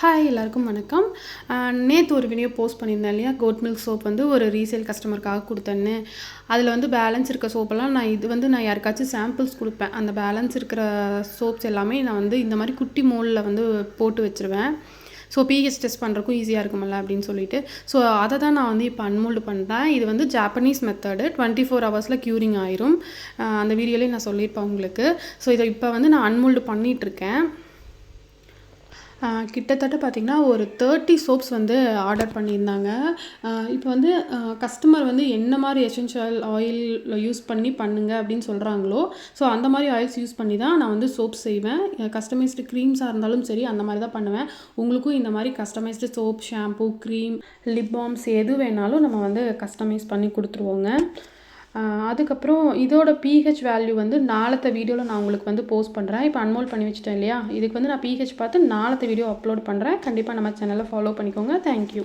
Hi எல்லாருக்கும் வணக்கம். நேற்று ஒரு வீடியோ போஸ்ட் பண்ணியிருந்தேன் இல்லையா, கோட் மில்க் சோப் வந்து ஒரு ரீசேல் கஸ்டமருக்காக கொடுத்தேன்னு. அதில் வந்து பேலன்ஸ் இருக்க சோப்பெல்லாம் நான் யாருக்காச்சும் சாம்பிள்ஸ் கொடுப்பேன். அந்த பேலன்ஸ் இருக்கிற சோப்ஸ் எல்லாமே நான் வந்து இந்த மாதிரி குட்டி மோல்டில் வந்து போட்டு வச்சுருவேன். ஸோ பிஹெச் டெஸ்ட் பண்ணுறக்கும் ஈஸியாக இருக்குமில்ல அப்படின்னு சொல்லிட்டு ஸோ அதை தான் நான் வந்து இப்போ அன்மோல்டு பண்ணுறேன். இது வந்து ஜாப்பனீஸ் மெத்தடு, 24 ஹவர்ஸில் க்யூரிங் ஆயிரும். அந்த வீடியோலேயே நான் சொல்லியிருப்பேன் உங்களுக்கு. ஸோ இதை இப்போ வந்து நான் அன்மோல்டு பண்ணிகிட்ருக்கேன். கிட்டத்தட்ட பார்த்திங்கன்னா ஒரு 30 சோப்ஸ் வந்து ஆர்டர் பண்ணியிருந்தாங்க. இப்போ வந்து கஸ்டமர் வந்து என்ன மாதிரி எசென்ஷியல் ஆயில் யூஸ் பண்ணி பண்ணுங்க அப்படின்னு சொல்கிறாங்களோ, ஸோ அந்த மாதிரி ஆயில்ஸ் யூஸ் பண்ணி தான் நான் வந்து சோப் செய்வேன். கஸ்டமைஸ்டு க்ரீம்ஸாக இருந்தாலும் சரி அந்த மாதிரி தான் பண்ணுவேன். உங்களுக்கும் இந்த மாதிரி customised soap, shampoo, cream, lip palms எது வேணாலும் நம்ம வந்து கஸ்டமைஸ் பண்ணி கொடுத்துருவோங்க. அதுக்கப்புறம் இதோட பிஹெச் வேல்யூ வந்து நாளத்த வீடியோவில் நான் உங்களுக்கு வந்து போஸ்ட் பண்ணுறேன். இப்போ அன்மோல்ட் பண்ணி வச்சுட்டேன் இல்லையா, இதுக்கு வந்து நான் பிஹெச் பார்த்து நாளத்த வீடியோ அப்லோட் பண்ணுறேன். கண்டிப்பாக நம்ம சேனலை ஃபாலோ பண்ணிக்கோங்க. தேங்க்யூ.